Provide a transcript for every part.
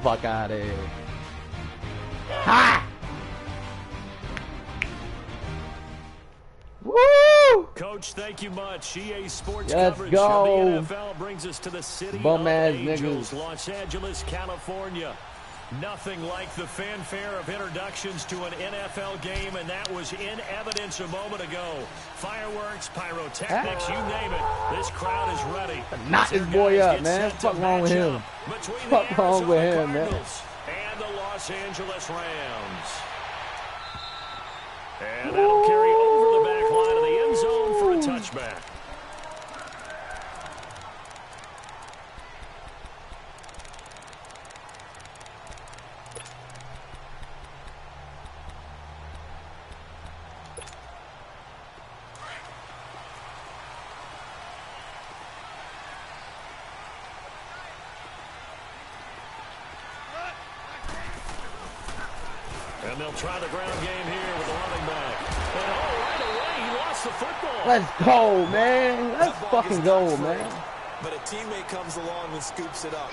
Fuck out of here. Ha! Woo! Coach, thank you much. EA Sports Let's coverage go. of the NFL brings us to the city Bum of ass Angels, niggas. Los Angeles, California. Nothing like the fanfare of introductions to an NFL game, and that was in evidence a moment ago. Fireworks, pyrotechnics, you name it. This crowd is ready. Knock this boy up, man. Fuck wrong with him. Fuck wrong with him, man. And the Los Angeles Rams. And that'll carry over the back line of the end zone for a touchback. And they'll try the ground game here with the running back. And right away, he lost the football. Let's go, man. Let's fucking go, man. But a teammate comes along and scoops it up.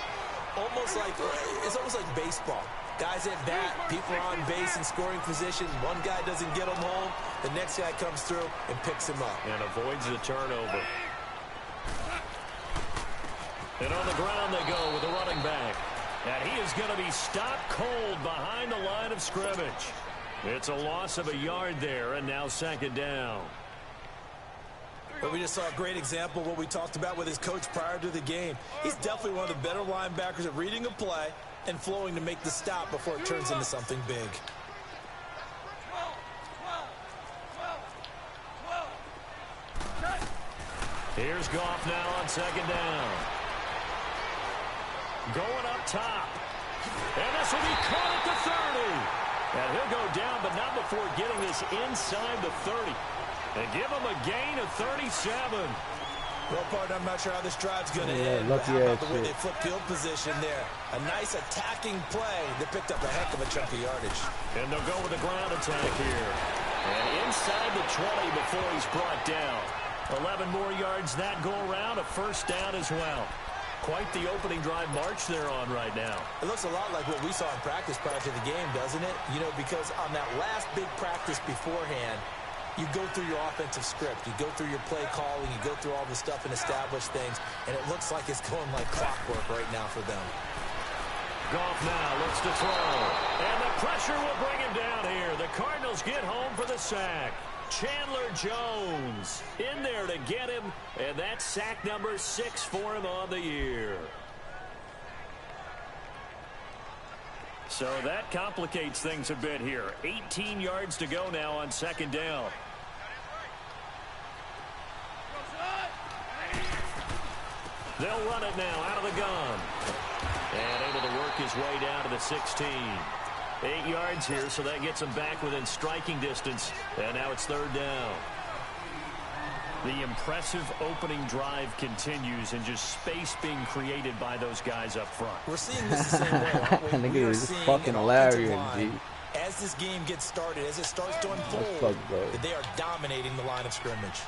It's almost like baseball. Guys at bat, people are on base in scoring position. One guy doesn't get him home. The next guy comes through and picks him up. And avoids the turnover. And on the ground they go with the running back. And he is going to be stopped cold behind the line of scrimmage. It's a loss of a yard there, and now second down. Well, we just saw a great example of what we talked about with his coach prior to the game. He's definitely one of the better linebackers at reading a play and flowing to make the stop before it turns into something big. Here's Goff now on second down. Going up top. And this will be caught at the 30. And he'll go down, but not before getting this inside the 30. And give him a gain of 37. Well, partner, I'm not sure how this drive's going to end. Lucky How about ass the way shit. they flip field position there? A nice attacking play. They picked up a heck of a chunk of yardage. And they'll go with a ground attack here. And inside the 20 before he's brought down. 11 more yards that go around, a first down as well. Quite the opening drive march they're on right now. It looks a lot like what we saw in practice prior to the game, doesn't it? You know, because on that last big practice beforehand, you go through your offensive script. You go through your play calling. You go through all the stuff and establish things. And it looks like it's going like clockwork right now for them. Goff now looks to throw. And the pressure will bring him down here. The Cardinals get home for the sack. Chandler Jones in there to get him, and that's sack number 6 for him on the year. So that complicates things a bit here. 18 yards to go now on second down. They'll run it now out of the gun. And able to work his way down to the 16. 8 yards here, so that gets him back within striking distance. And now it's third down. The impressive opening drive continues, and just space being created by those guys up front. We're seeing this the same way, aren't we? Nigga, We are this is seeing fucking an offensive hilarious, line, G. as this game gets started, as it starts to unfold, fuck, bro. that they are dominating the line of scrimmage.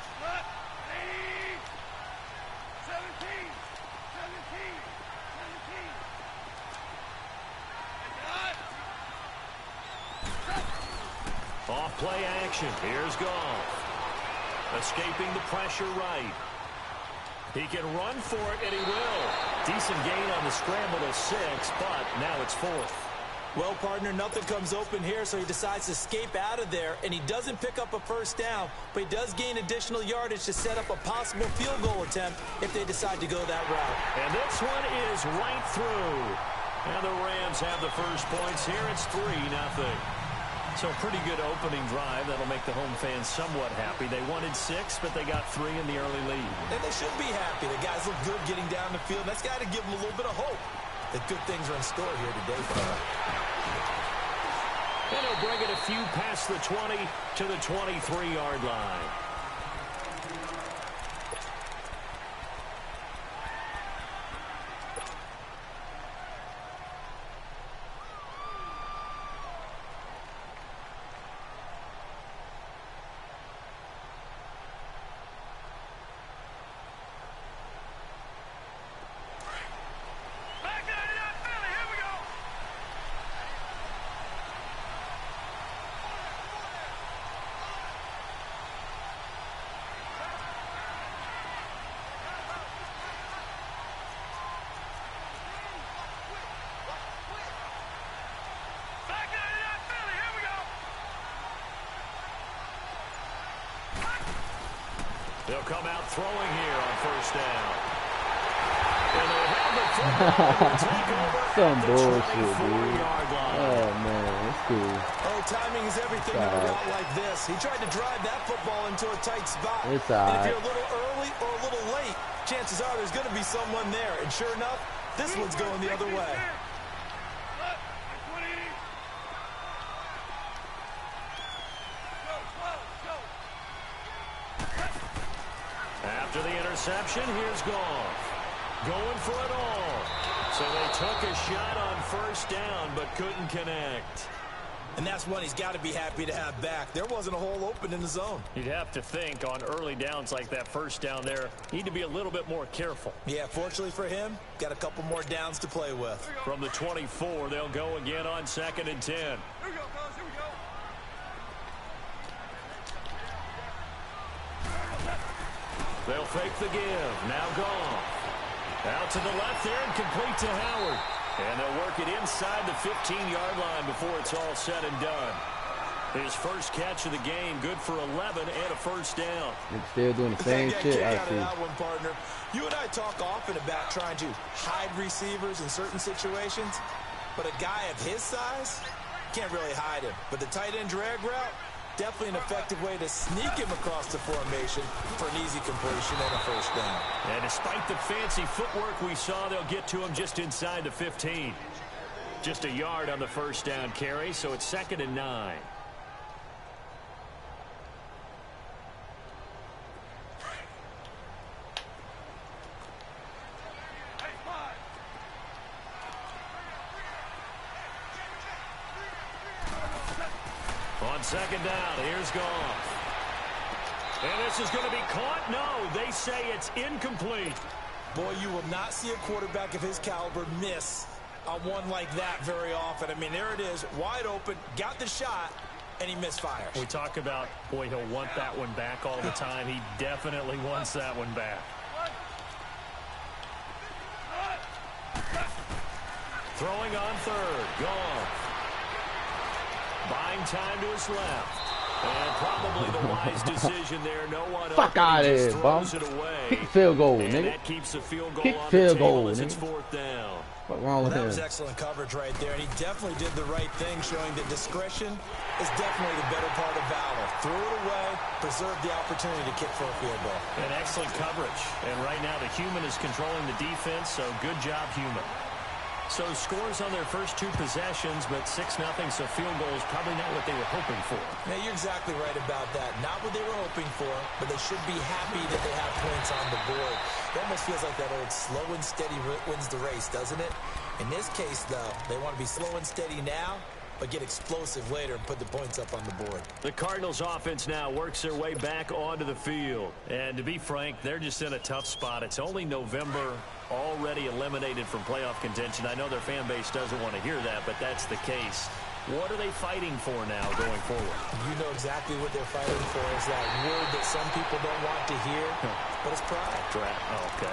Off play action. Here's Goff. Escaping the pressure right. He can run for it, and he will. Decent gain on the scramble to 6, but now it's 4th. Well, partner, nothing comes open here, so he decides to escape out of there, and he doesn't pick up a first down, but he does gain additional yardage to set up a possible field goal attempt if they decide to go that route. And this one is right through. And the Rams have the first points here. It's 3-0. So pretty good opening drive. That'll make the home fans somewhat happy. They wanted 6, but they got 3 in the early lead. And they should be happy. The guys look good getting down the field. That's got to give them a little bit of hope that good things are in store here today for them. And he'll bring it a few past the 20 to the 23-yard line. They'll come out throwing here on first down. And they have the football and take over Some at the bullshit, 24-yard line. Oh, man, it's cool. Oh, timing is everything in a route like this. He tried to drive that football into a tight spot. It's and all if right. you're a little early or a little late, chances are there's going to be someone there. And sure enough, this one's going the other way. After the interception, here's Goff. Going for it all. So they took a shot on first down, but couldn't connect. And that's one he's got to be happy to have back. There wasn't a hole open in the zone. You'd have to think on early downs like that first down there, need to be a little bit more careful. Yeah, fortunately for him, got a couple more downs to play with. From the 24, they'll go again on 2nd and 10. Here we go, fellas. Here we go. They'll fake the give. Now Goff. Out to the left there and complete to Howard. And they'll work it inside the 15-yard line before it's all said and done. His first catch of the game, good for 11 and a first down. It's still doing the same shit I see. That one, partner. You and I talk often about trying to hide receivers in certain situations, but a guy of his size can't really hide him. But the tight end drag route, definitely an effective way to sneak him across the formation for an easy completion and a first down. And despite the fancy footwork we saw, they'll get to him just inside the 15. Just a yard on the first down carry, so it's 2nd and 9. On 2nd down, here's Goff. And this is going to be caught? No, they say it's incomplete. Boy, you will not see a quarterback of his caliber miss on one like that very often. I mean, there it is, wide open, got the shot, and he misfires. We talk about, boy, he'll want that one back all the time. He definitely wants that one back. Throwing on 3rd, Goff. Buying time to his left. And probably the wise decision there. No one Fuck out of here, bum. Kick field goal, and nigga. That keeps the field goal Kick on field the table goal, as nigga. it's 4th down. What's wrong with That him? was excellent coverage right there, and he definitely did the right thing, showing that discretion is definitely the better part of valor. Threw it away, preserved the opportunity to kick for a field goal. And excellent coverage. And right now the human is controlling the defense, so good job, human. So scores on their first 2 possessions, but 6-0, so field goal is probably not what they were hoping for. Yeah, you're exactly right about that. Not what they were hoping for, but they should be happy that they have points on the board. It almost feels like that old slow and steady wins the race, doesn't it? In this case, though, they want to be slow and steady now, but get explosive later and put the points up on the board. The Cardinals offense now works their way back onto the field. And to be frank, they're just in a tough spot. It's only November, already eliminated from playoff contention. I know their fan base doesn't want to hear that, but that's the case. What are they fighting for now going forward? You know exactly what they're fighting for. Is that word that some people don't want to hear, but it's pride. Draft. Oh, okay.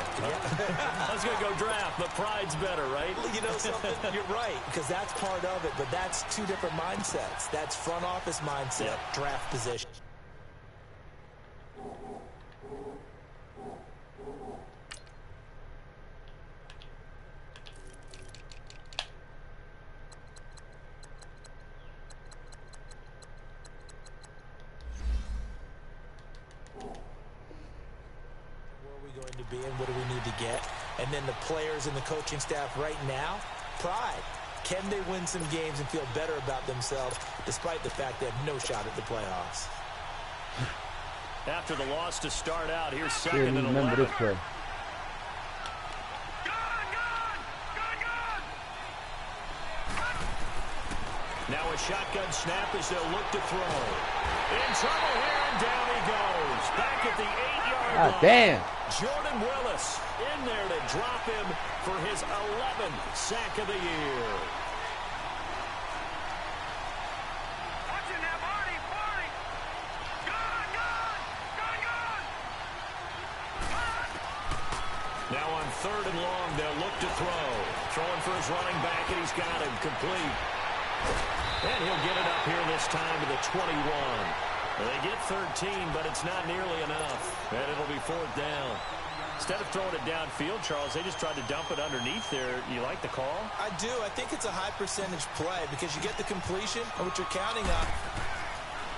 I was going to go draft, but pride's better, right? You know something? You're right, because that's part of it, but that's 2 different mindsets. That's front office mindset, draft position. To be and what do we need to get, and then the players and the coaching staff right now, pride. Can they win some games and feel better about themselves despite the fact they have no shot at the playoffs? After the loss to start out, here's 2nd Yeah, and 11. remember this play. Now a shotgun snap as they'll look to throw. In trouble here, and down he goes. Back at the 8-yard line. Damn. Jordan Willis in there to drop him for his 11th sack of the year. Watching that Barney. Now on 3rd and long, they'll look to throw. Throwing for his running back, and he's got him complete. And he'll get it up here this time to the 21. They get 13, but it's not nearly enough. And it'll be 4th down. Instead of throwing it downfield, Charles, they just tried to dump it underneath there. You like the call? I do. I think it's a high percentage play because you get the completion, which you're counting on.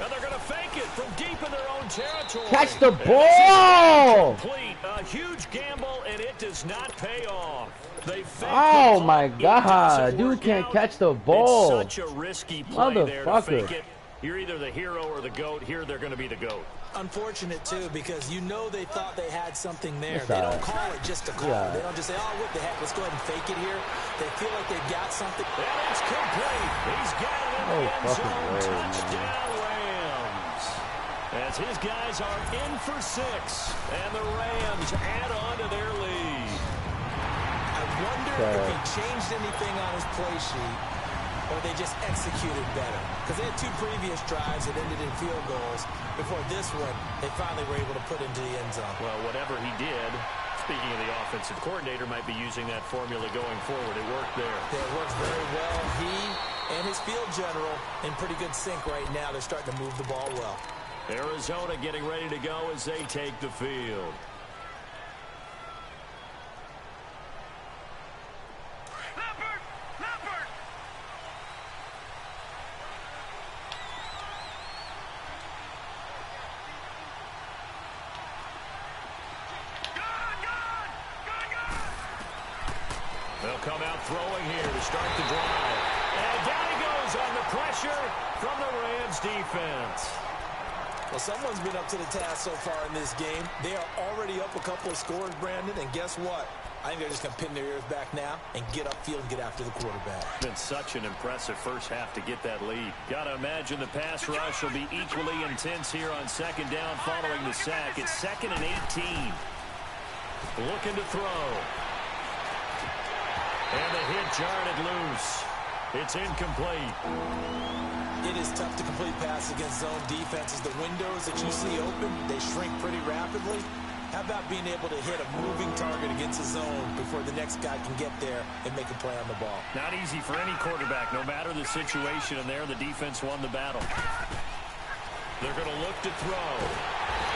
And they're going to fake it from deep in their own territory. Catch the ball! Complete. A huge gamble, and it does not pay off. They oh, my God. Dude can't catch the ball. It's such a risky play there to fake it. You're either the hero or the GOAT. Here, they're going to be the GOAT. Unfortunate, too, because you know they thought they had something there. They don't call it just to call it. They don't just say, oh, what the heck, let's go ahead and fake it here. They feel like they've got something. And it's complete. He's got it in the end zone. Touchdown, Rams. As his guys are in for 6, and the Rams add on to their lead. I wonder if he changed anything on his play sheet, or they just executed better. Because they had 2 previous drives that ended in field goals. Before this one, they finally were able to put into the end zone. Well, whatever he did, speaking of the offensive coordinator, might be using that formula going forward. It worked there. Yeah, it works very well. He and his field general in pretty good sync right now. They're starting to move the ball well. Arizona getting ready to go as they take the field. They'll come out throwing here to start the drive. And down he goes on the pressure from the Rams defense. Well, someone's been up to the task so far in this game. They are already up a couple of scores, Brandon, and guess what? I think they're just going to pin their ears back now and get upfield and get after the quarterback. Been such an impressive first half to get that lead. Got to imagine the pass rush will be equally intense here on 2nd down following the sack. It's 2nd and 18. Looking to throw. And the hit jarred it loose. It's incomplete. It is tough to complete pass against zone defenses. The windows that you see open, they shrink pretty rapidly. How about being able to hit a moving target against a zone before the next guy can get there and make a play on the ball? Not easy for any quarterback, no matter the situation, and there the defense won the battle. They're going to look to throw.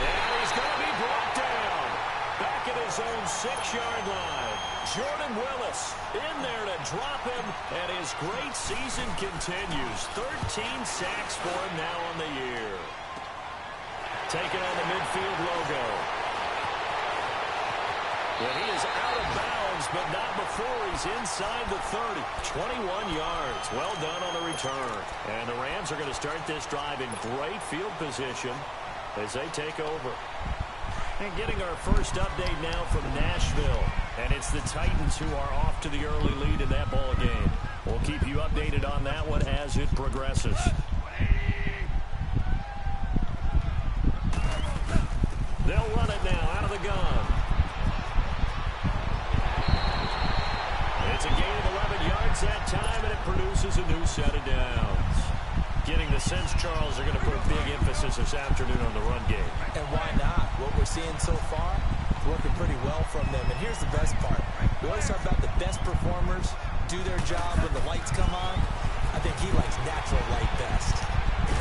And he's going to be brought down. Back at his own 6-yard line. Jordan Willis in there to drop him, and his great season continues. 13 sacks for him now on the year. Taking on the midfield logo. Well, he is out of bounds, but not before he's inside the 30. 21 yards. Well done on the return. And the Rams are going to start this drive in great field position as they take over. And getting our first update now from Nashville. And it's the Titans who are off to the early lead in that ball game. We'll keep you updated on that one as it progresses. They'll run it now out of the gun. It's a gain of 11 yards that time, and it produces a new set of downs. Getting the sense, Charles, they're going to put a big emphasis this afternoon on the run game. And why not? What we're seeing so far, working pretty well from them. And here's the best part. We always talk about the best performers do their job when the lights come on. I think he likes natural light best.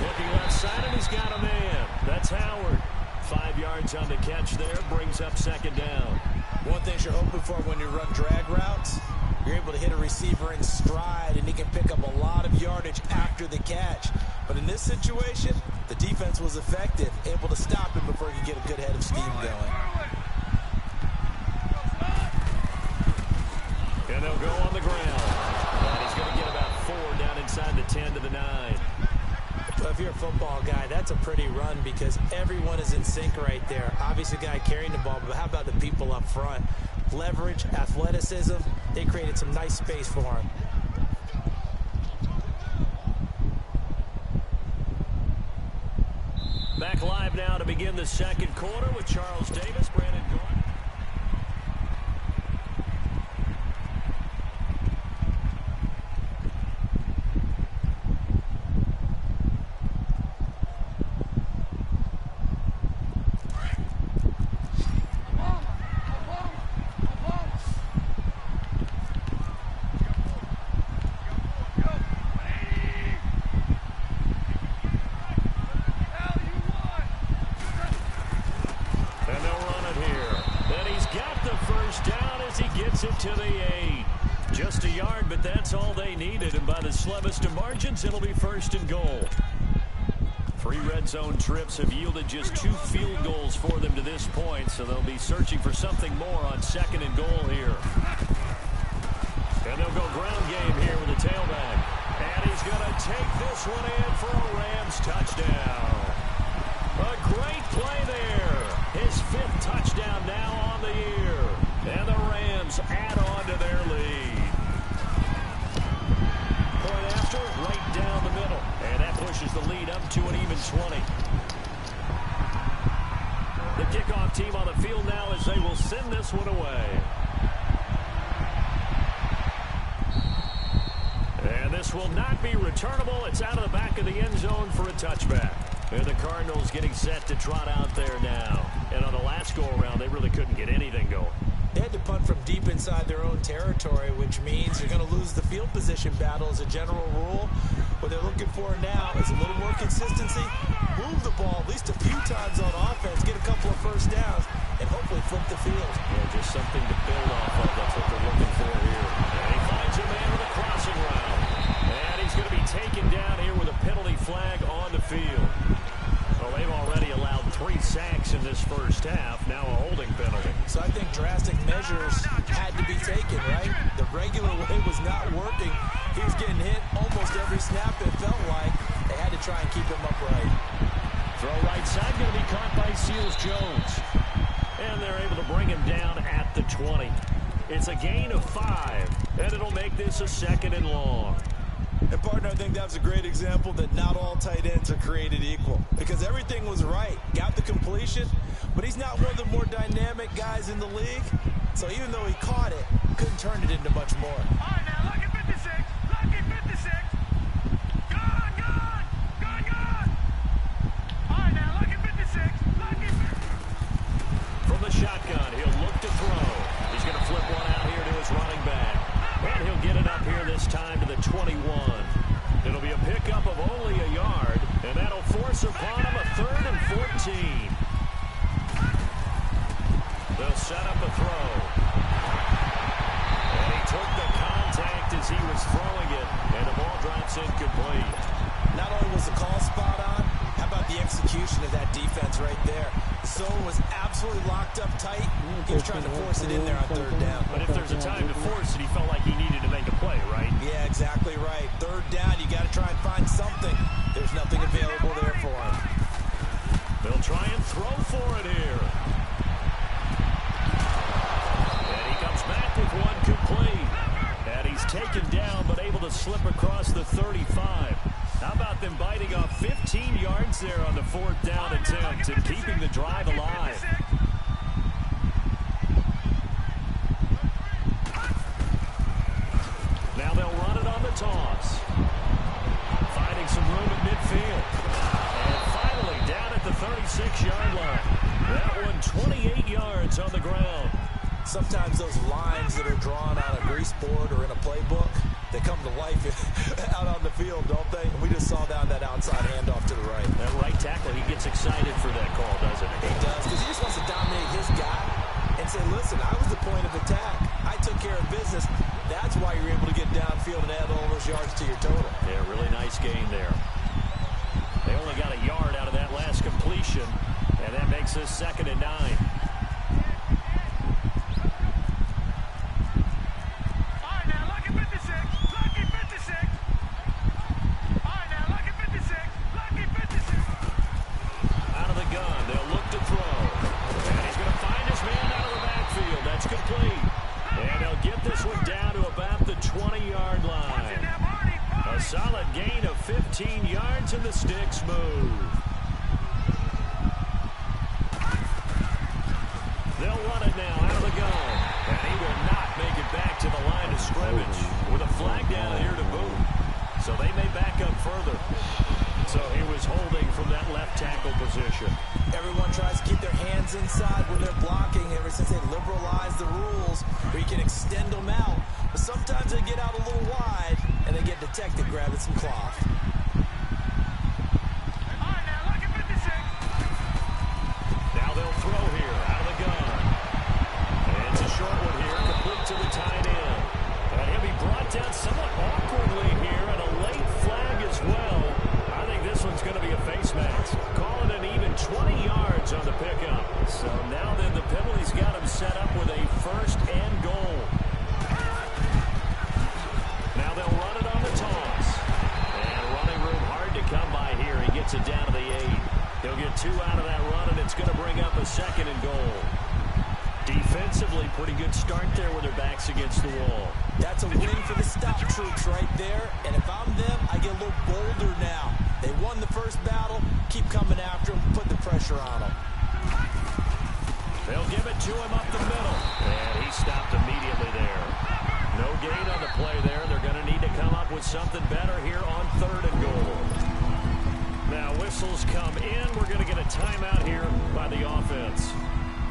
Looking left side, and he's got a man. That's Howard. 5 yards on the catch there, brings up 2nd down. One thing you're hoping for when you run drag routes, you're able to hit a receiver in stride, and he can pick up a lot of yardage after the catch. But in this situation, the defense was effective, able to stop him before he could get a good head of steam going. And they'll go on the ground. And he's going to get about 4 down inside the 10 to the 9. Well, if you're a football guy, that's a pretty run because everyone is in sync right there. Obviously, the guy carrying the ball, but how about the people up front? Leverage, athleticism, they created some nice space for him. Back live now to begin the second quarter with Charles Davis, Brandon Gordon. as he gets it to the 8. Just a yard, but that's all they needed. And by the slimmest of margins, it'll be 1st and goal. 3 red zone trips have yielded just 2 field goals for them to this point, so they'll be searching for something more on 2nd and goal here. And they'll go ground game here with the tailback. And he's going to take this one in for a Rams touchdown. A great play there. His 5th touchdown now on the year. And the Rams add on to their lead. Point after, right down the middle. And that pushes the lead up to an even 20. The kickoff team on the field now as they will send this one away. And this will not be returnable. It's out of the back of the end zone for a touchback. And the Cardinals getting set to trot out there now. And on the last go-around, they really couldn't get anything going. They had to punt from deep inside their own territory, which means you're going to lose the field position battle as a general rule. What they're looking for now is a little more consistency, move the ball at least a few times on offense, get a couple of first downs, and hopefully flip the field. Yeah, just something to build off of. That's what they're looking for here. And he finds a man with a crossing route. And he's going to be taken down here with a penalty flag on the field. Well, they've already allowed 3 sacks in this first half, now a holding penalty. So I think drastic measures had to be taken, right? The regular way was not working. He was getting hit almost every snap, it felt like. They had to try and keep him upright. Throw right side, going to be caught by Seals-Jones. And they're able to bring him down at the 20. It's a gain of 5, and it'll make this a 2nd and long. And, partner, I think that's a great example that not all tight ends are created equal. Because everything was right. Got the completion, but he's not one of the more dynamic guys in the league. So even though he caught it, couldn't turn it into much more. All right, now, lucky 56. Lucky 56. Gone, gone. Gone, gone. All right, now, lucky 56. Lucky 56. From the shotgun, he'll look to throw. He's going to flip one out here to his running back. And he'll get it up here this time to the 21. It'll be a pickup of only a yard, and that'll force upon him a 3rd and 14. They'll set up a throw. And he took the contact as he was throwing it, and the ball drops incomplete. Not only was the call spot on, how about the execution of that defense right there? The zone was absolutely locked up tight. He was trying to force it in there on 3rd down. But if there's a time to force it, he felt like he needed to make a play, right? Yeah, exactly right. 3rd down, you got to try and find something. There's nothing available there for him. They'll try and throw for it here. And he comes back with one complete. And he's taken down, but able to slip across the 35. How about them biting off 15 yards there on the 4th down attempt and keeping the drive alive? Now they'll run it on the toss. Finding some room at midfield. And finally down at the 36-yard line. That one 28 yards on the ground. Sometimes those lines that are drawn on a grease board or in a playbook, they come to life out on the field, don't they? And we just saw down that outside handoff to the right. That right tackle, he gets excited for that call, doesn't he? He does, because he just wants to dominate his guy and say, listen, I was the point of attack. I took care of business. That's why you're able to get downfield and add all those yards to your total. Yeah, really nice game there. They only got a yard out of that last completion, and that makes this 2nd and 9. Solid gain of 15 yards and the sticks move. They'll run it now out of the gun. And he will not make it back to the line of scrimmage with a flag down here to boot. So they may back up further. So he was holding from that left tackle position. Everyone tries to keep their hands inside when they're blocking ever since they liberalized the rules where you can extend them out. But sometimes they get out a little wide and they get detected grabbing some cloth. Now they'll throw here out of the gun. And it's a short one here. Complete So now then the penalty's got him set up with a 1st and goal. Now they'll run it on the toss. And running room hard to come by here. He gets it down to the 8. He'll get 2 out of that run, and it's going to bring up a 2nd and goal. Defensively, pretty good start there with their backs against the wall. That's a win for the stop troops right there. And if I'm them, I get a little bolder now. They won the first battle. Keep coming after them. Put the pressure on them. They'll give it to him up the middle. And he stopped immediately there. No gain on the play there. They're going to need to come up with something better here on 3rd and goal. Now whistles come in. We're going to get a timeout here by the offense.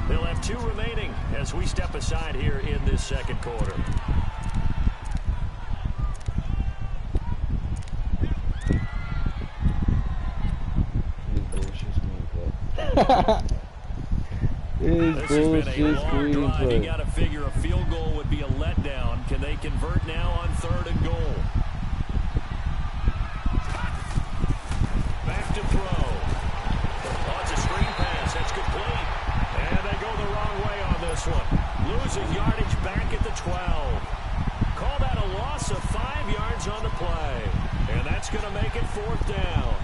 They'll have 2 remaining as we step aside here in this 2nd quarter. This has been a long drive. You got to figure a field goal would be a letdown. Can they convert now on 3rd and goal? Back to throw. Oh, it's a screen pass. That's complete. And they go the wrong way on this one. Losing yardage back at the 12. Call that a loss of 5 yards on the play. And that's going to make it 4th down.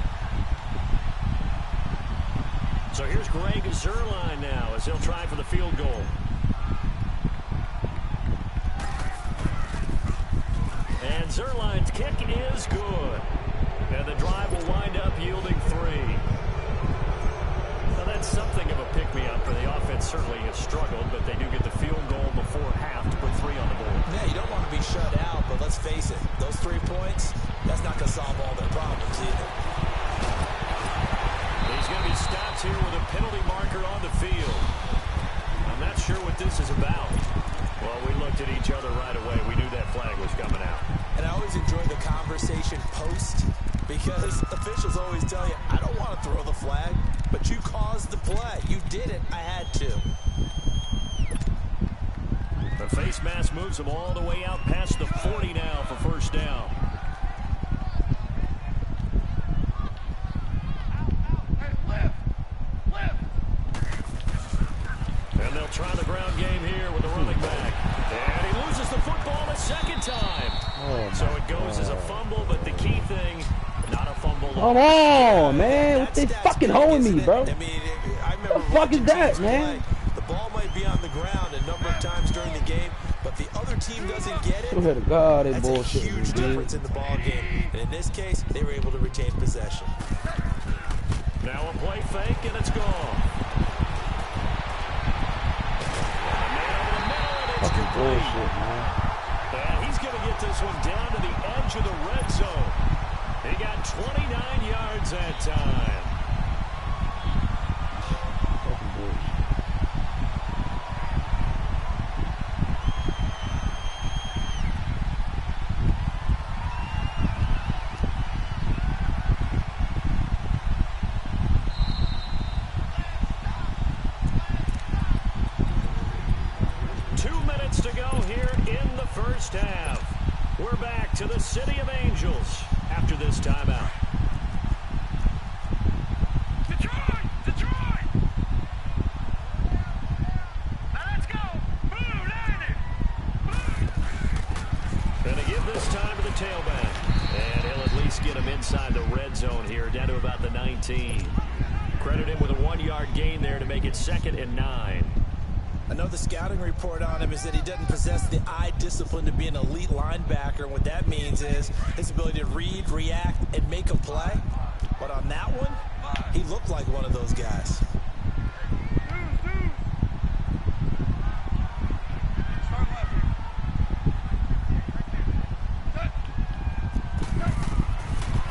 So here's Greg Zuerlein now as he'll try for the field goal. And Zuerlein's kick is good. And the drive will wind up yielding 3. Now that's something of a pick-me-up for the offense. Certainly has struggled, but they do get the field goal before half to put 3 on the board. Yeah, you don't want to be shut out, but let's face it. Those 3 points, that's not going to solve all their problems either. He's going to be stopped here with a penalty marker on the field. I'm not sure what this is about. Well, we looked at each other right away. We knew that flag was coming out. And I always enjoy the conversation post because officials always tell you, I don't want to throw the flag, but you caused the play. You did it. I had to. The face mask moves them all the way out past the 40 now for 1st down. And they'll try the ground game here with the running back. And he loses the football a 2nd time. So it goes as a fumble, but the key thing, not a fumble. Come on, man. What they fucking holding me, bro? I mean, I remember what the fuck is that, man? The ball might be on the ground a number of times during the game, but the other team doesn't get it. Look at God, they That's a bullshit, huge difference in the ball game. And in this case, they were able to retain possession. Now a play fake, and it's gone. Fucking bullshit, man. And he's going to get this one down to the edge of the red zone. He got 29 yards that time. Fucking bullshit. 2 minutes to go here in the 1st half. We're back to the City of Angels after this timeout. Detroit! Detroit! Now let's go! Blue, line it! Gonna give this time to the tailback. And he'll at least get him inside the red zone here, down to about the 19. Credit him with a 1-yard gain there to make it 2nd and 9. I know the scouting report on him is that he doesn't possess the eye discipline to be an elite linebacker. And what that means is his ability to read, react, and make a play. But on that one, he looked like one of those guys.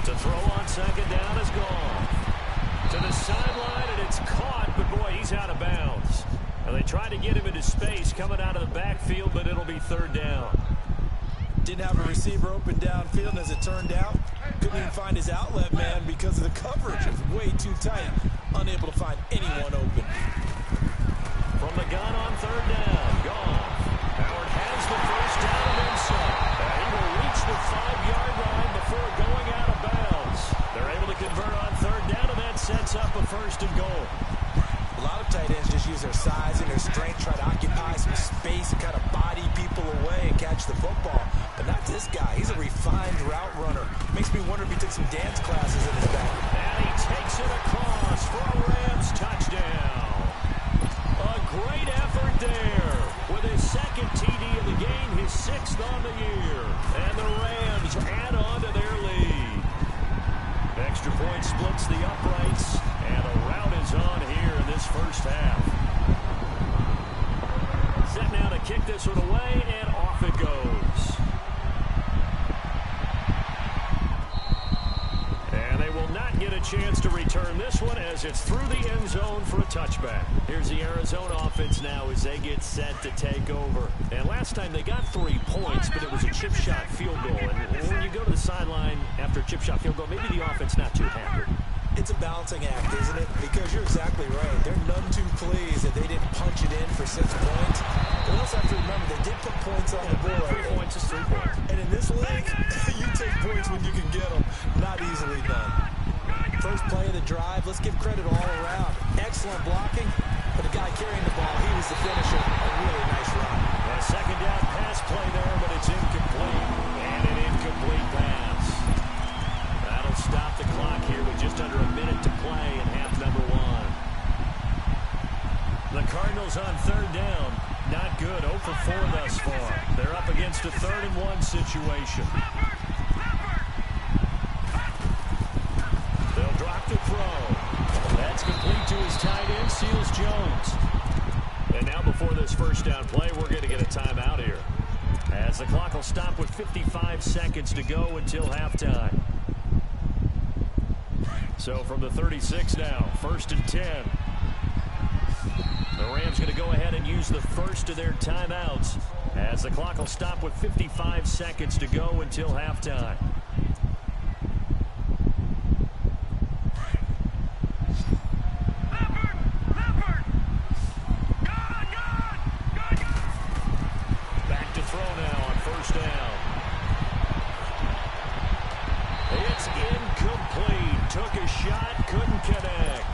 To throw on 2nd down is gone. To the sideline, and it's caught, but boy, he's out of bounds. And they tried to get him into space coming out of the backfield, but it'll be 3rd down. Didn't have a receiver open downfield, and as it turned out, couldn't even find his outlet man because of the coverage. It was way too tight. Unable to find anyone open. From the gun on 3rd down, gone. Howard has the 1st down and then some. And he will reach the 5-yard line before going out of bounds. They're able to convert on 3rd down, and that sets up a 1st and goal. A lot of tight tight ends just use their size and their strength, try to occupy some space and kind of body people away and catch the football. But not this guy. He's a refined route runner. Makes me wonder if he took some dance classes in his back. And he takes it across for a Rams touchdown. A great effort there with his second TD of the game, his 6th on the year. And the Rams add on to their lead. Extra point splits the uprights, and a rout is on here in this first half. Set now to kick this one away, and off it goes. And they will not get a chance to return this one as it's through the end zone for a touchback. Here's the Arizona offense now as they get set to take over. And last time they got 3 points, but it was a chip shot field goal. And when you go to the sideline after a chip shot field goal, maybe the offense not too happy. It's a balancing act, isn't it? Because you're exactly right. They're none too pleased that they didn't punch it in for 6 points. But we also have to remember they did put points on the board. 3 points is 3 points. And in this league, you take points when you can get them. Not easily done. First play of the drive, let's give credit all around. Excellent blocking, but the guy carrying the ball, he was the finisher. A really nice run. A second down pass play there, but it's incomplete. And an incomplete pass. That'll stop the clock here with just under a minute to play in half number 1. The Cardinals on 3rd down. Not good. 0 for 4 thus far. They're up against a 3rd and 1 situation. They'll drop the throw. That's complete to his tight end, Seals Jones. And now before this first down play, we're going to get a timeout here, as the clock will stop with 55 seconds to go until halftime. So from the 36 now, 1st and 10. The Rams going to go ahead and use the first of their timeouts, as the clock will stop with 55 seconds to go until halftime. Back to throw now on 1st down. It's incomplete. Took a shot, couldn't connect.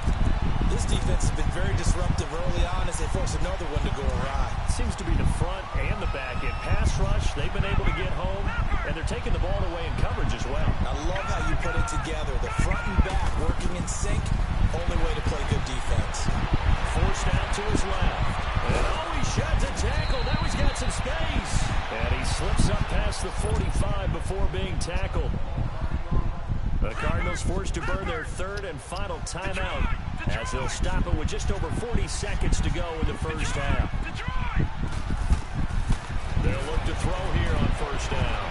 This defense has been very disruptive early on as they force another one to go awry. Seems to be the front and the back end. Pass rush, they've been able to get home, and they're taking the ball away in coverage as well. I love how you put it together. The front and back working in sync. Only way to play good defense. Forced out to his left. And he sheds a tackle. Now he's got some space. And he slips up past the 45 before being tackled. The Cardinals forced to burn their 3rd and final timeout, as they'll stop it with just over 40 seconds to go in the first half. They'll look to throw here on 1st down.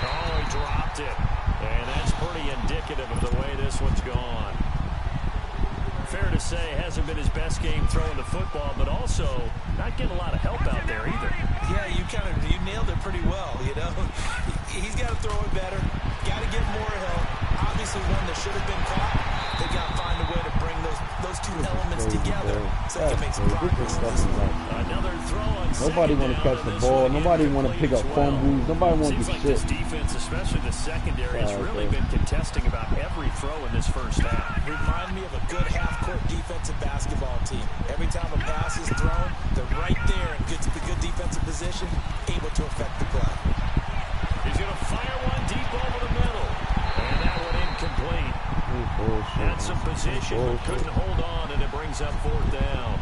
Oh, he dropped it. And that's pretty indicative of the way this one's gone. Fair to say, hasn't been his best game throwing the football, but also not getting a lot of help out there either. Yeah, you nailed it pretty well, you know. He's got to throw it better. Got to get more help. Obviously one that should have been caught. They got to find a way to bring those 2 elements together so they can make some progress. Another throw on Nobody want to catch the ball. Nobody want to pick up fumbles. Nobody want to do like shit. This defense, especially the secondary, has really been contesting about every throw in this first half. Remind me of a good half-court defensive basketball team. Every time a pass is thrown, they're right there and gets the good defensive position, able to affect the play. He's going to fire one deep over the middle. And that one incomplete. Had some position, but couldn't hold on, and it brings up 4th down.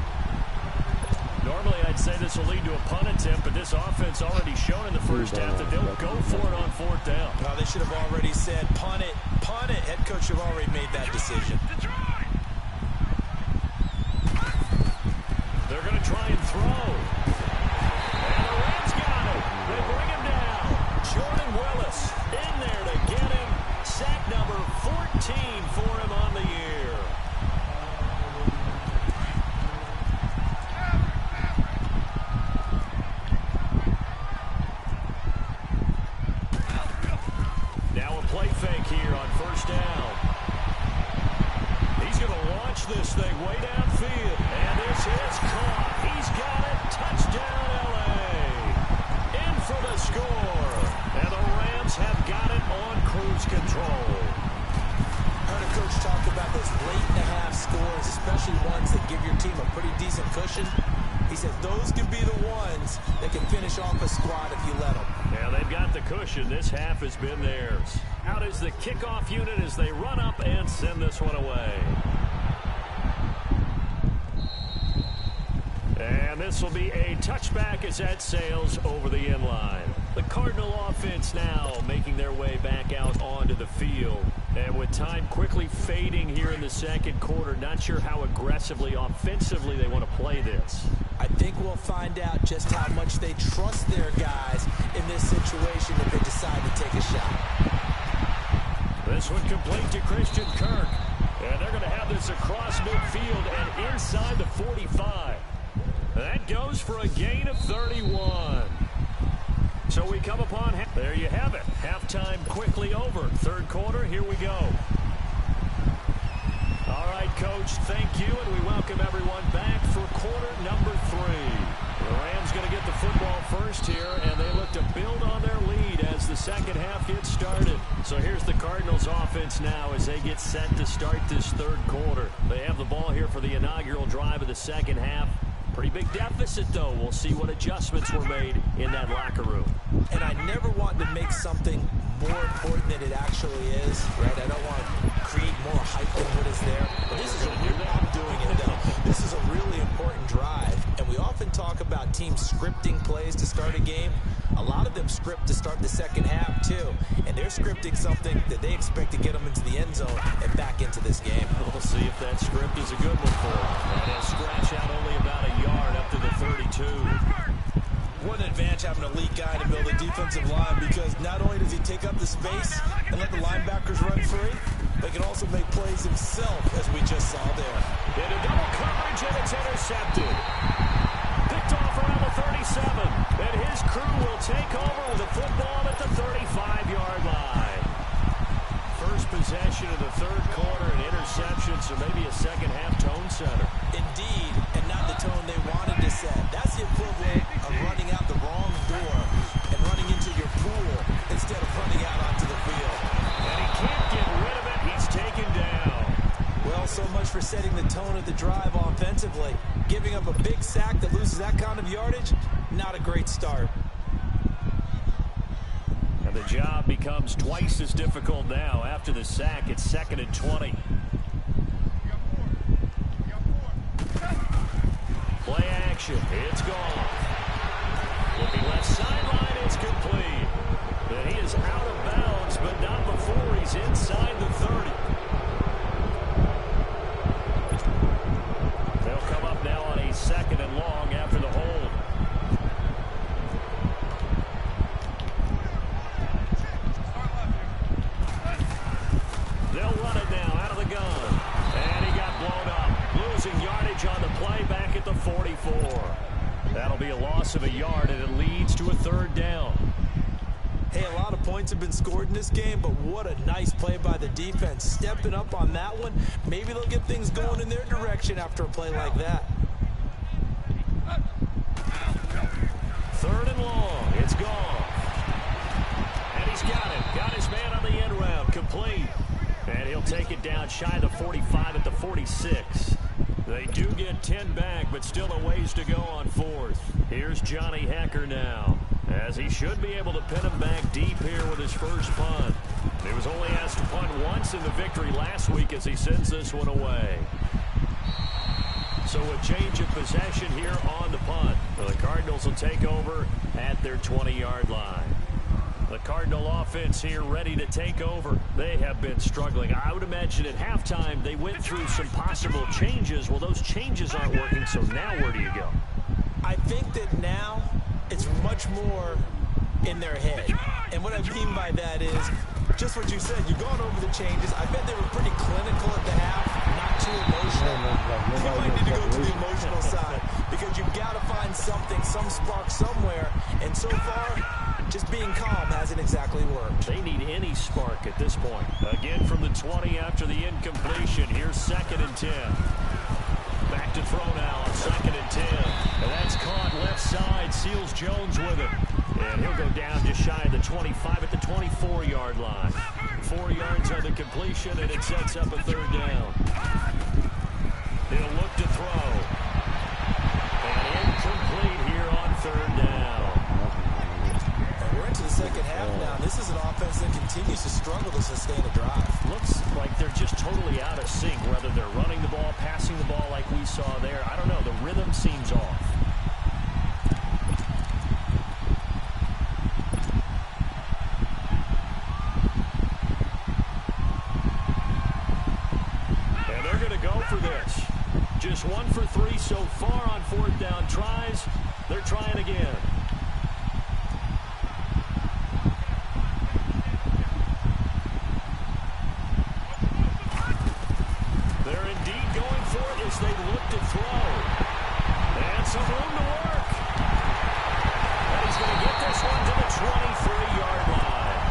Normally, I'd say this will lead to a punt attempt, but this offense already shown in the first half that they'll go for it on 4th down. No, they should have already said, punt it, punt it. Head coach should have already made that decision. They're going to try and throw. And the Rams got him. They bring him down. Jordan Willis in there to get him. Sack number 14 for him on the year. Now a play fake here on 1st down. He's going to launch this thing way downfield. And this is caught. He's got it. Touchdown, L.A. In for the score. And the Rams have got it on cruise control. I heard a coach talk about those late-in-the-half scores, especially ones that pretty decent cushion. He said those could be the ones that can finish off a squad if you let them. Yeah, they've got the cushion. This half has been theirs. Out is the kickoff unit as they run up and send this one away. And this will be a touchback as that sails over the end line. The Cardinal offense now making their way back out onto the field. And with time quickly fading here in the second quarter, not sure how aggressively, offensively they want to play this. I think we'll find out just how much they trust their guys in this situation if they decide to take a shot. This one complete to Christian Kirk. And they're going to have this across midfield and inside the 45. That goes for a gain of 31. So we come upon, there you have it. Halftime quickly over. Third quarter, here we go. All right, Coach, thank you, and we welcome everyone back for quarter number 3. The Rams going to get the football first here, and they look to build on their lead as the second half gets started. So here's the Cardinals offense now as they get set to start this third quarter. They have the ball here for the inaugural drive of the second half. Pretty big deficit, though. We'll see what adjustments were made in that locker room. And I never want to make something more important than it actually is, right? I don't want to create more hype than what is there. But this is I'm doing it, though. This is a really important drive. And we often talk about teams scripting plays to start a game. A lot of them script to start the second half, too. And they're scripting something that they expect to get them into the end zone and back into this game. We'll see if that script is a good one for them. And he'll scratch out only about a yard up to the 32. What an advantage having an elite guy to build a defensive line, because not only does he take up the space and let the linebackers run free, but he can also make plays himself, as we just saw there. Into double coverage, and it's intercepted. Picked off around the 37, and his crew will take over with the football at the 35-yard line. First possession of the third quarter, an interception, so maybe a second-half tone setter. Indeed, and not the tone they wanted to set. That's the equivalent of running out the wrong door and running into your pool instead of running out onto the field. And he can't get rid of it. He's taken down. Well, so much for setting the tone of the drive offensively. Giving up a big sack that loses that kind of yardage, not a great start. And the job becomes twice as difficult now. After the sack, it's 2nd and 20. Play action. It's gone. Looking left sideline. It's complete. And he is out of bounds, but not before he's inside the 30. They'll come up now on a 2nd and long after the hold. They'll run it now out of the gun. And he got blown up. Losing yardage on the play back at the 44. That'll be a loss of a yard, and it leads to a 3rd down. Hey, a lot of points have been scored in this game, but what a nice play by the defense. Stepping up on that one. Maybe they'll get things going in their direction after a play like that. 3rd and long. It's gone. And he's got it. Got his man on the end route. Complete. And he'll take it down shy of the 45 at the 46. They do get 10 back, but still a ways to go on 4th. Here's Johnny Hecker now, as he should be able to pin him back deep here with his first punt. He was only asked to punt once in the victory last week as he sends this one away. So a change of possession here on the punt. The Cardinals will take over at their 20-yard line. The Cardinal offense here ready to take over. They have been struggling. I would imagine at halftime they went through some possible changes. Well, those changes aren't working, so now where do you go? I think that now it's much more in their head. And what I mean by that is just what you said. You've gone over the changes. I bet they were pretty clinical at the half, not too emotional. You might need to go to the emotional side because you've got to find something, some spark somewhere. And so far, just being calm hasn't exactly worked. They need any spark at this point. Again from the 20 after the incompletion. Here's 2nd and 10. Back to throw now on 2nd and 10. And that's caught left side. Seals Jones with it. And he'll go down just shy of the 25 at the 24-yard line. 4 yards on the completion, and it sets up a 3rd down. He'll look to throw. to sustain a drive. Looks like they're just totally out of sync, whether they're running the ball, passing the ball like we saw there. I don't know. The rhythm seems off. And they're going to go for this. Just 1 for 3 so far on 4th down tries. They're trying again. They're indeed going for it as they look to throw. And some room to work. And he's going to get this one to the 23-yard line.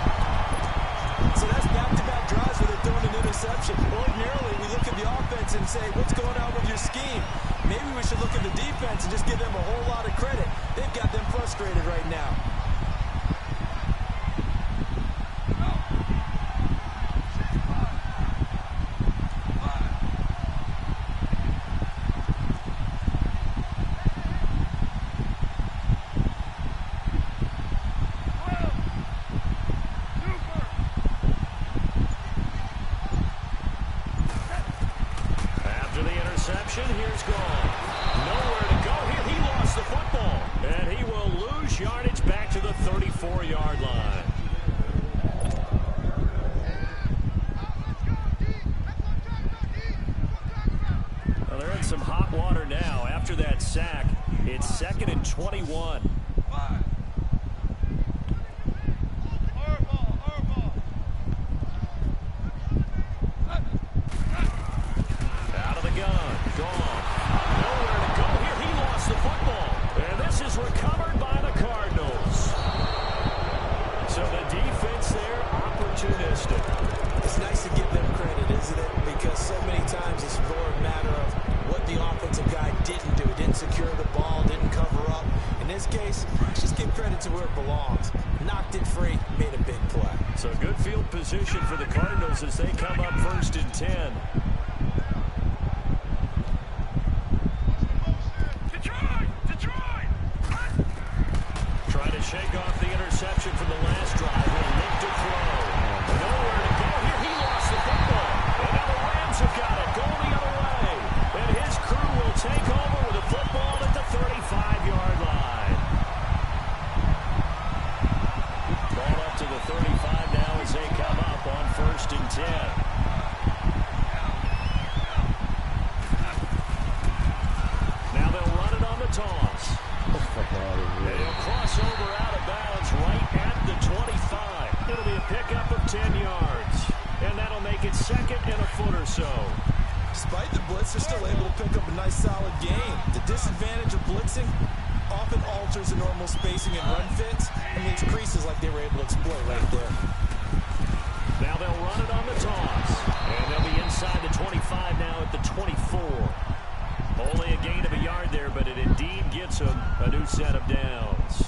So that's back-to-back drives where they're throwing an interception. Ordinarily, we look at the offense and say, what's going on with your scheme? Maybe we should look at the defense and just give them a whole lot of credit. They've got them frustrated right now. Here's gone. Nowhere to go here. He lost the football. And he will lose yardage back to the 34-yard line. Well, they're in some hot water now. After that sack, it's 2nd and 21. Recovered by the Cardinals. So the defense there, opportunistic. It's nice to give them credit, isn't it? Because so many times it's more a matter of what the offensive guy didn't do. Didn't secure the ball, didn't cover up. In this case, just give credit to where it belongs. Knocked it free, made a big play. So good field position for the Cardinals as they come up 1st and 10. Shake off the interception from the last drive and look to throw. Nowhere to go here. He lost the football. And now the Rams have got it. Going the other way. And his crew will take over with the football at the 35-yard line. Ball up to the 35 now as they come up on 1st and 10. Now they'll run it on the toss. They'll cross over out of bounds right at the 25. It'll be a pickup of 10 yards. And that'll make it 2nd and a foot or so. Despite the blitz, they're still able to pick up a nice solid gain. The disadvantage of blitzing often alters the normal spacing and run fits and leaves creases like they were able to exploit right there. Now they'll run it on the toss. And they'll be inside the 25 now at the 24. Only a gain of a yard there, but it indeed gets them a new set of downs.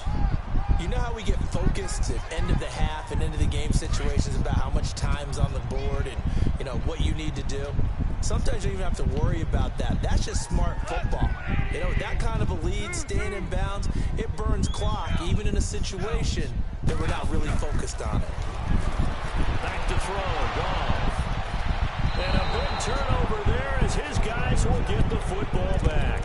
You know how we get focused at end of the half and into the game situations about how much time's on the board and, you know, what you need to do? Sometimes you don't even have to worry about that. That's just smart football. You know, that kind of a lead, staying in bounds, it burns clock, even in a situation that we're not really focused on it. Back to throw, Goff. And a big turnover there as his guys will get the football back.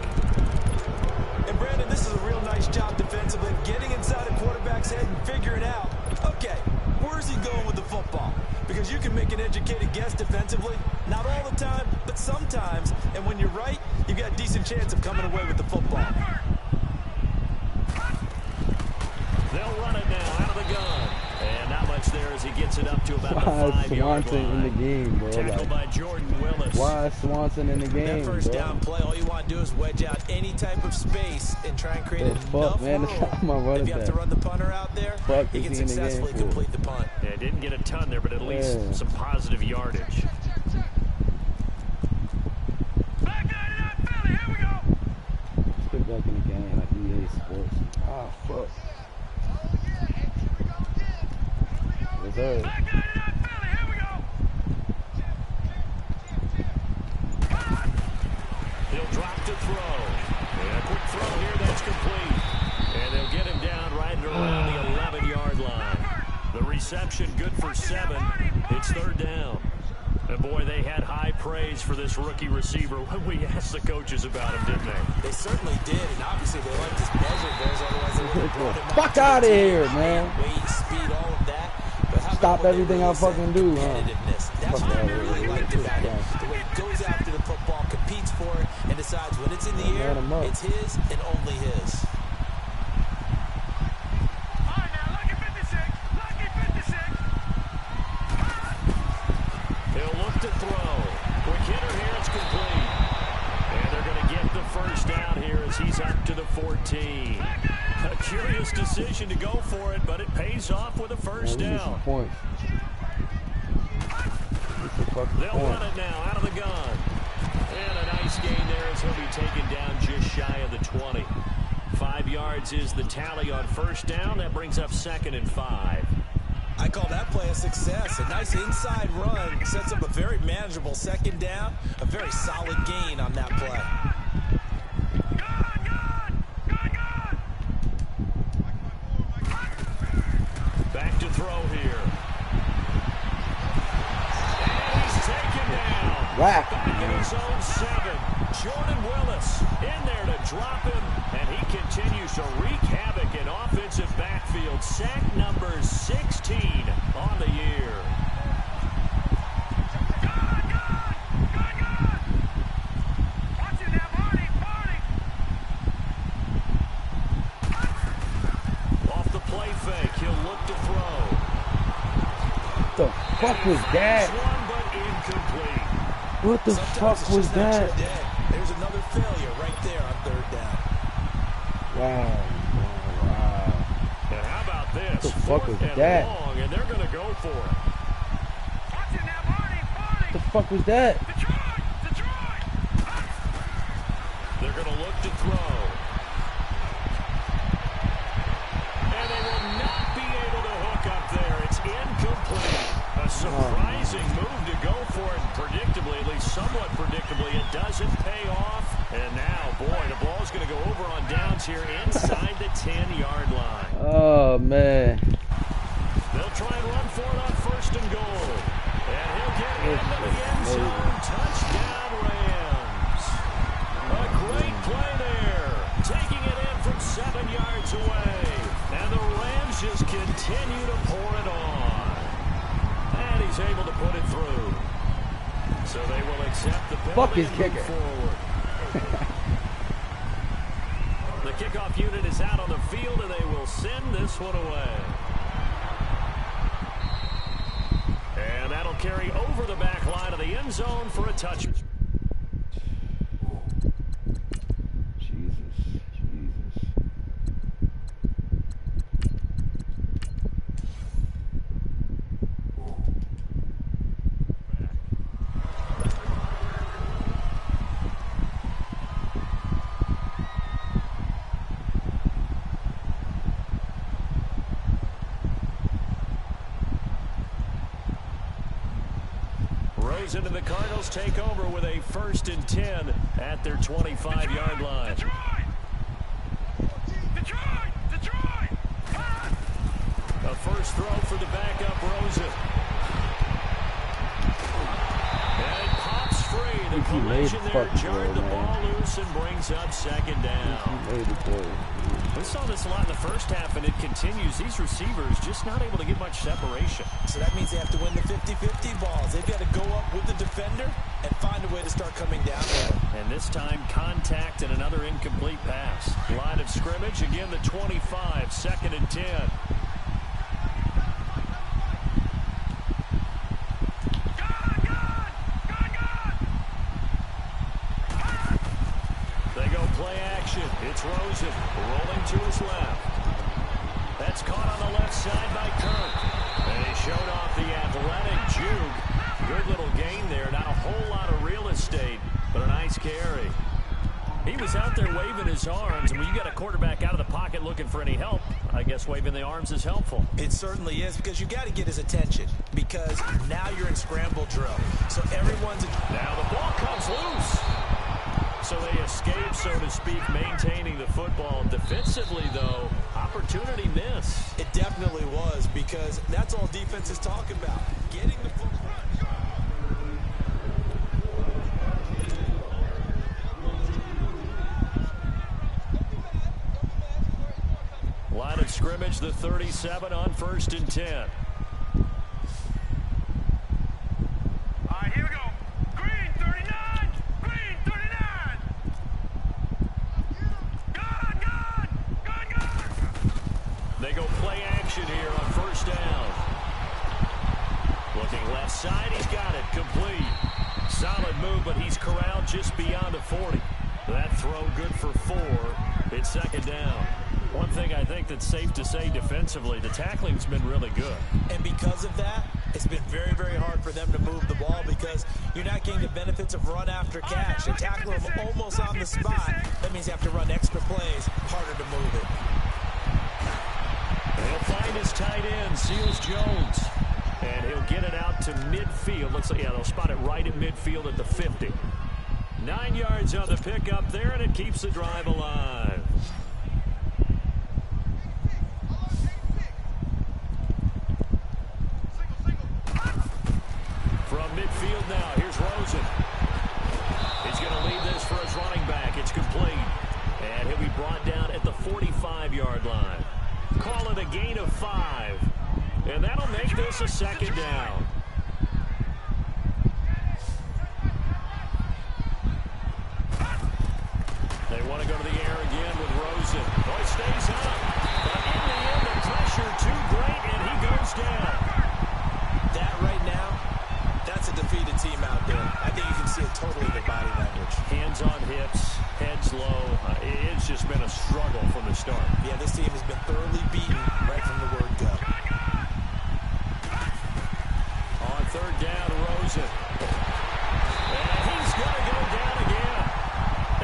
And Brandon, this is a real nice job defensively, getting inside a quarterback's head and figuring out, okay, where's he going with the football? Because you can make an educated guess defensively, not all the time, but sometimes. And when you're right, you've got a decent chance of coming away with the football. They'll run it now out of the gun. And not much there as he gets it up to about the 5-yard line. In the game, bro. Tackled by Jordan Willis. Why is Swanson in the game, That first down play, all you want to do is wedge out any type of space and try and create enough room. If you have to run the punter out there, he can successfully complete the punt. Yeah, didn't get a ton there, but at least some positive yardage. Back out of that Philly, here we go. Let's get back in the game like EA Sports. Ah, fuck. Yes, Back out of that Philly, here we go. He'll drop to throw. And a quick throw here, that's complete. And they'll get him down right around the 11-yard line. The reception good for 7. It's third down. And boy, they had high praise for this rookie receiver when we asked the coaches about him, didn't they? They certainly did, and obviously they liked his measure goals, otherwise they would have brought him fuck out of here, man. Weight, speed, all of that. But how Stop everything I fucking do, huh? Competitiveness. That's what I really liked about him. The way he goes after the football, competes for it, and decides when it's in the air, it's his and only his. He'll look to throw. Quick hitter here, it's complete. And they're going to get the first down here as he's up to the 14. A curious decision to go for it, but it pays off with a first down. They'll run it now out of the gun. And a nice gain there as he'll be taken down just shy of the 20. 5 yards is the tally on first down. That brings up 2nd and 5. I call that play a success. A nice inside run sets up a very manageable second down. A very solid gain on that play. Back to throw here. And he's taken down. Wow. Back in his own 7. Jordan Willis in there to drop him. And he continues to wreak havoc in offensive backfield. Sack number 16 on the year. Off the play fake, he'll look to throw. What the fuck was that? What the fuck was that? There's another failure right there on third down. Wow. And how about this? What the fuck was that? Long, and they're going to go for it. What the fuck was that? They're going to look to throw. And they will not be able to hook up there. It's incomplete. A surprising move to go for it. Predictably, at least somewhat predictably, it doesn't pay off. And now, boy, the ball's going to go over on downs here inside the 10-yard line. Oh, man. They'll try and run for it on 1st and goal. And he'll get into the end zone. Touchdown, Rams. A great play there. Taking it in from 7 yards away. And the Rams just continue to pour it on. And he's able to put it through. So they will accept the penalty. Fuck his kicker. Forward. The kickoff unit is out on the field, and they will send this one away. And that'll carry over the back line of the end zone for a touch. Into the Cardinals take over with a 1st and 10 at their 25-yard line. Detroit! A first throw for the backup Rosen. And it pops free. The collision there jarred the ball loose and brings up 2nd down. We saw this a lot in the first half, and it continues. These receivers just not able to get much separation. So that means they have to win the 50-50 balls. They've got to go up with the defender and find a way to start coming down with him. And this time, contact and another incomplete pass. Line of scrimmage, again, the 25, 2nd and 10. They go play action. It's Rosen rolling to his left. That's caught on the left side by Kirk. And he showed off the athletic juke. Good little gain there. Not a whole lot of real estate, but a nice carry. He was out there waving his arms, and when you got a quarterback out of the pocket looking for any help, I guess waving the arms is helpful. It certainly is, because you got to get his attention, because now you're in scramble drill. So everyone's... Now the ball comes loose. So they escape, so to speak, maintaining the football. Defensively, though, opportunity miss. It definitely was, because that's all defense is talking about. Getting the football. Line of scrimmage, the 37 on 1st and 10. All right, here we go. Green 39. Green 39. Gun. They go play action here on 1st down. Looking left side, he's got it, complete. Solid move, but he's corralled just beyond the 40. That throw good for 4. It's 2nd down. One thing I think that's safe to say defensively, the tackling's been really good. And because of that, it's been very, very hard for them to move the ball, because you're not getting the benefits of run after catch. You're tackling them almost on the spot. That means you have to run extra plays, harder to move it. He'll find his tight end, Seals Jones. And he'll get it out to midfield. Looks like, yeah, they'll spot it right at midfield at the 50. 9 yards on the pickup there, and it keeps the drive alive. From midfield now, here's Rosen. He's going to lead this for his running back. It's complete. And he'll be brought down at the 45-yard line. Call it a gain of 5. And that'll make this a 2nd down. They want to go to the air again with Rosen. Oh, he stays up. But in the end, the pressure too great, and he goes down. That right now, that's a defeated team out there. I think you can see it totally in their body language. Hands on hips, heads low. It's just been a struggle from the start. Yeah, this team has been thoroughly beaten right from the word go. On 3rd down, Rosen. And he's going to go down again.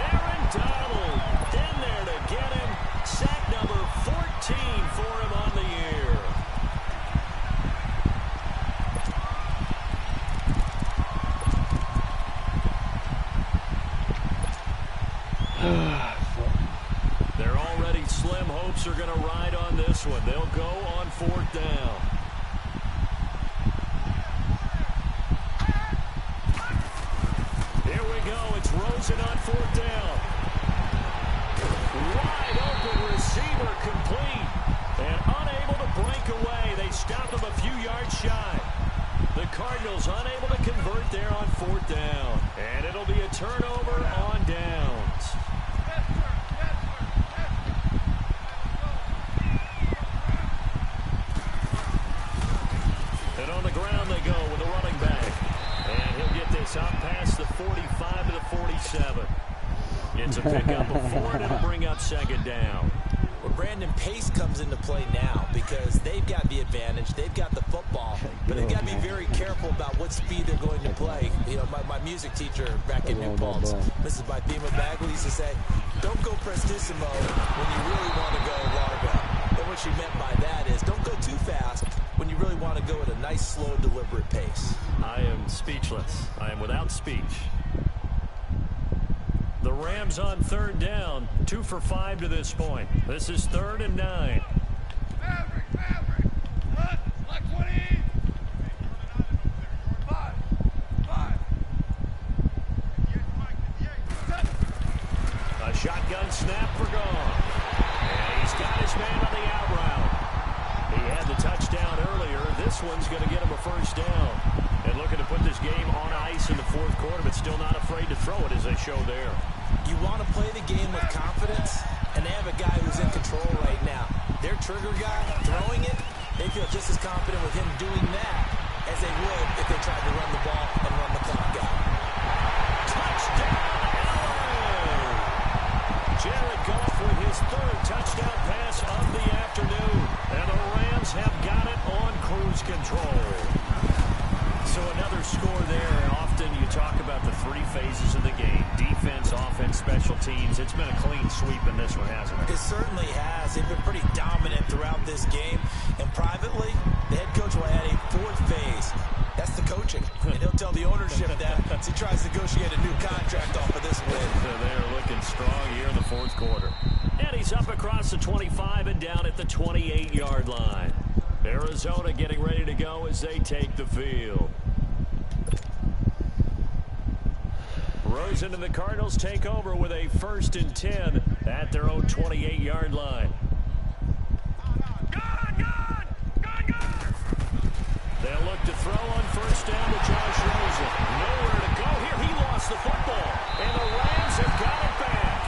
Aaron Donald in there to get him. Sack number 14 for him on the year. They're already slim hopes are going to ride on this one. They'll go on 4th down. Here we go. It's Rosen on 4th down. Wide open receiver, complete. And unable to break away. They stop him a few yards shy. The Cardinals unable to convert there on 4th down. And it'll be a turnover on downs. And on the ground they go with a running back. And he'll get this out past the 45 to the 47. It's a pickup of 4, and it'll bring up 2nd down. Well, Brandon, pace comes into play now, because they've got the advantage. They've got the football, but they've got to be very careful about what speed they're going to play. You know, my music teacher back in New Paltz, Mrs. Bythema Bagley, used to say, don't go prestissimo when you really want to go largo. And what she meant by that is, don't go too fast when you really want to go at a nice, slow, deliberate pace. I am speechless. I am without speech. The Rams on 3rd down, 2 for 5 to this point. This is 3rd and 9. Maverick. Look, like 20. 5. A shotgun snap for Gone. And he's got his man on the out route. He had the touchdown earlier. This one's going to get him a 1st down. And looking to put this game on ice in the 4th quarter, but still not afraid to throw it, as they show there. You want to play the game with confidence, and they have a guy who's in control right now. Their trigger guy, throwing it, they feel just as confident with him doing that as they would if they tried to run the ball and run the clock out. Touchdown, Allen! Jared Goff with his 3rd touchdown pass of the afternoon. And the Rams have got it on cruise control. So another score there. Often you talk about the 3 phases of the game. Defense, offense, special teams. It's been a clean sweep in this one, hasn't it? It certainly has. They've been pretty dominant throughout this game. And privately, the head coach will add a 4th phase. That's the coaching. And he'll tell the ownership that as he tries to negotiate a new contract off of this win. They're looking strong here in the fourth quarter. And he's up across the 25 and down at the 28-yard line. Arizona getting ready to go as they take the field. Rosen and the Cardinals take over with a 1st and 10 at their own 28-yard line. They'll look to throw on 1st down to Josh Rosen. Nowhere to go here. He lost the football, and the Rams have got it back.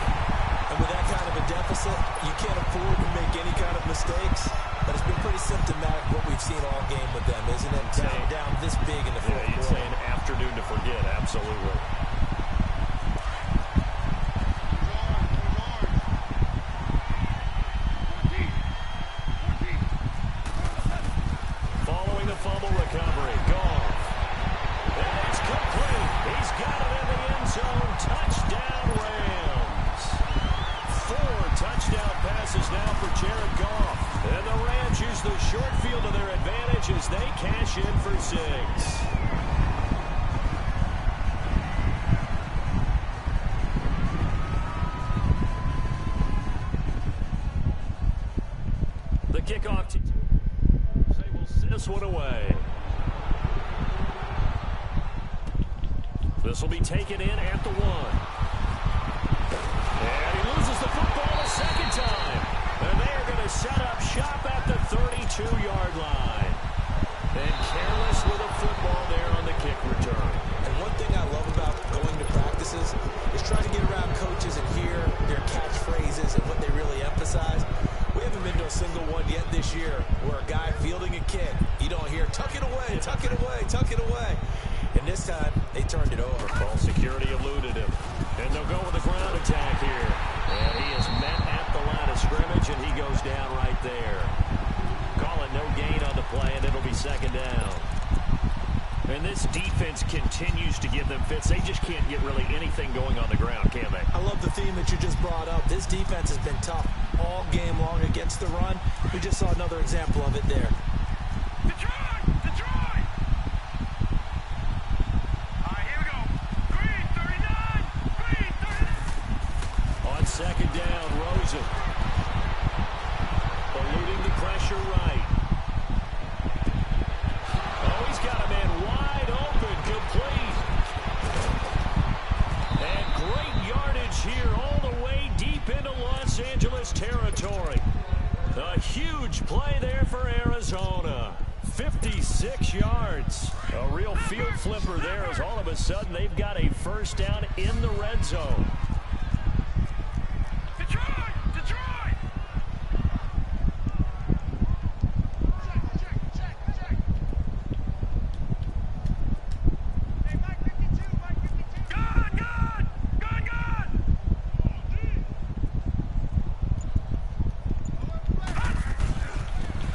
And with that kind of a deficit, you can't afford to make any kind of mistakes. But it's been pretty symptomatic what we've seen all game with them, isn't it? Down this big in the fourth quarter. You'd say an afternoon to forget, absolutely. Following the fumble recovery, Goff. And it's complete. He's got it in the end zone. Touchdown, Rams. 4 touchdown passes now for Jared Goff. And the Rams use the short field to their advantage as they cash in for 6. The kickoff team will send this one away. This will be taken in at the 1. And he loses the football a second time. And they are going to set up shop at the 32-yard line. And careless with a football there on the kick return. And one thing I love about going to practices is trying to get around coaches and hear their catchphrases and what they really emphasize. We haven't been to a single one yet this year where a guy fielding a kick, you don't hear, tuck it away, tuck it away, tuck it away. And this time, they turned it over. Ball security eluded him. And they'll go with a ground attack here. And he is met at the line of scrimmage, and he goes down right there. Call it no gain on the play, and it'll be 2nd down. And this defense continues to give them fits. They just can't get really anything going on the ground, can they? I love the theme that you just brought up. This defense has been tough all game long against the run. We just saw another example of it there. Detroit! Detroit! All right, here we go. Green 39! Green 39! On 2nd down, Rosen. Eluding the pressure right. Oh, he's got a man wide open, complete. And great yardage here all the way deep into Los Angeles territory. A huge play there for Arizona. 56 yards. A real field flipper there as all of a sudden they've got a 1st down in the red zone. Detroit! Detroit! Hey, Mike 52, Mike 52. Gone, gone! Gone, gone!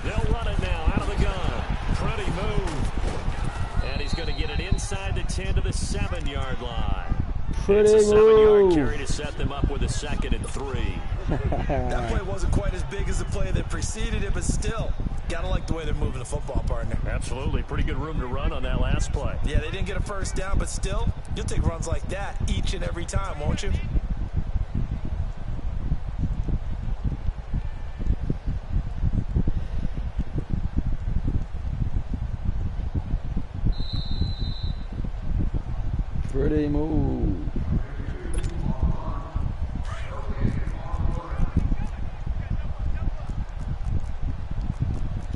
They'll run it now out of the gun. Pretty move. And he's going to get it inside the 10 to the 7-yard line. Pretty it's a 7-yard move. carry to set them up with a 2nd and 3. That play wasn't quite as big as the play that preceded it, but still, gotta like the way they're moving the football, partner. Absolutely. Pretty good room to run on that last play. Yeah, they didn't get a 1st down, but still, you'll take runs like that each and every time, won't you? Pretty move.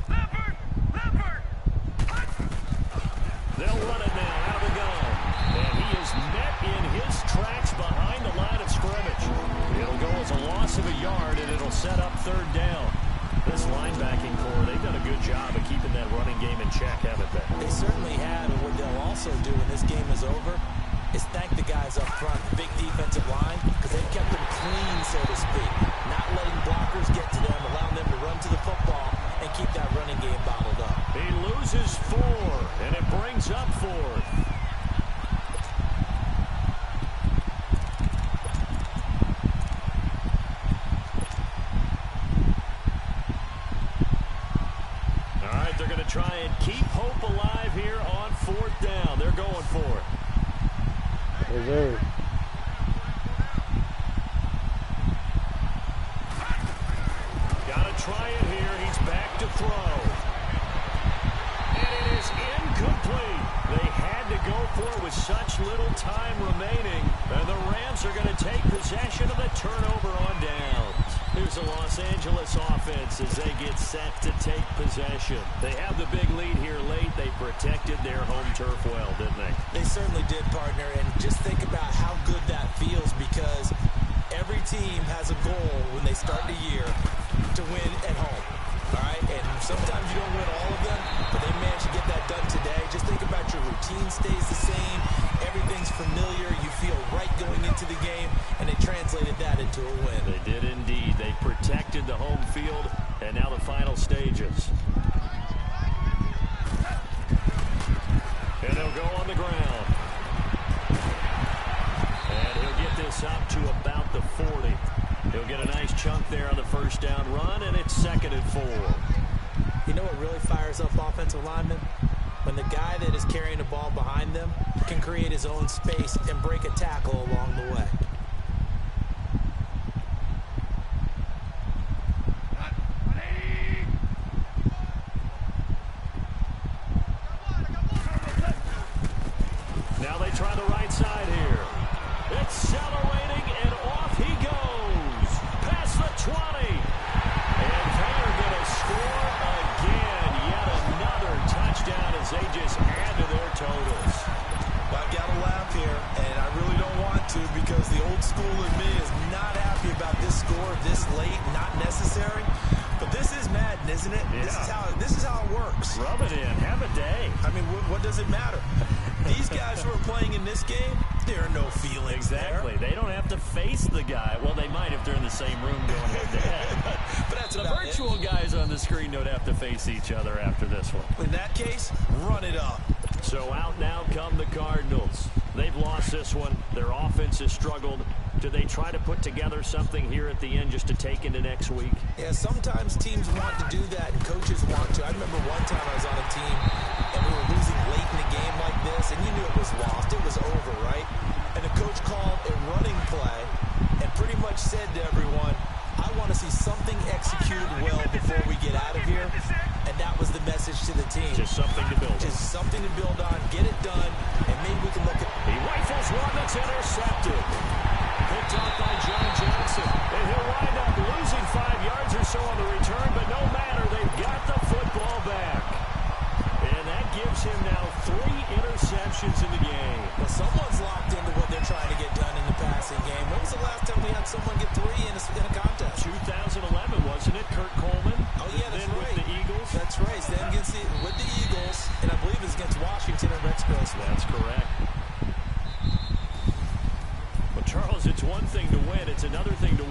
Leopard! Leopard! They'll run it now out of the gun. And he is met in his tracks behind the line of scrimmage. It'll go as a loss of a yard, and it'll set up 3rd down. This linebacking core, they've done a good job of keeping that running game in check, haven't they? They certainly have, and what they'll also do when this game is over is thank the guys up front, the big defensive line, because they've kept them clean, so to speak. Not letting blockers get to them, allowing them to run to the football and keep that running game bottled up. He loses 4, and it brings up 4th. All right, they're going to try and keep hope alive here on 4th Reserve. Gotta try it here. He's back to throw. And it is incomplete. They had to go for it with such little time remaining. And the Rams are going to take possession of the turnover on downs. Here's the Los Angeles offense as they get set to take possession. They have the big lead here late. They protected their home turf well, didn't they? They certainly did, partner. And just think about how good that feels, because every team has a goal when they start the year to win at home. All right, and sometimes you don't win all of them, but they managed to get that done today. Just think about your routine stays the same. Everything's familiar. You feel right going into the game, and they translated that into a win. They did indeed. They protected the home field, and now the final stages. And they'll go on the ground. And he'll get this up to about the 40. He'll get a nice chunk there on the first down run, and it's 2nd and 4. You know what really fires up offensive linemen? When the guy that is carrying the ball behind them can create his own space and break a tackle along the way. Now they try the right side here. Accelerating, and off he goes. Past the 20. And they're going to score again. Yet another touchdown as they just add to their totals. I've got to laugh here, and I really don't want to, because the old school in me is not happy about this score this late, not necessary. But this is Madden, isn't it? Yeah. This is how it works. Rub it in. Have a day. I mean, what does it matter? These guys who are playing in this game, there are no feelings Exactly. there. They don't have to face the guy. Well, they might if they're in the same room going head-to-head. But that's The about virtual it. guys on the screen don't have to face each other after this one. In that case, run it up. So out now come the Cardinals. They've lost this one. Their offense has struggled. Do they try to put together something here at the end just to take into next week? Yeah, sometimes teams want to do that, and coaches want to. I remember one time I was on a team, and we were losing late in the game like this, and you knew it was lost. It was over, right? And the coach called a running play and pretty much said to everyone, I want to see something executed well before we get out of here. And that was the message to the team. Just something to build on. Just something to build on, get it done, and maybe we can look at... He rifles one that's intercepted. Picked off by John Johnson. And he'll wind up losing 5 yards or so on the return, but no matter, they've got the football back. And that gives him now 3 interceptions in the game. Well, someone's locked into what they're trying to get done in the passing game. When was the last time we had someone get 3 in a contest? 2011, wasn't it? Kurt Coleman. Oh, yeah, that's then right. with the Eagles. That's right. Then with the Eagles, and I believe it's against Washington and Rex Grossman. That's correct. Well, Charles, it's one thing to win. It's another thing to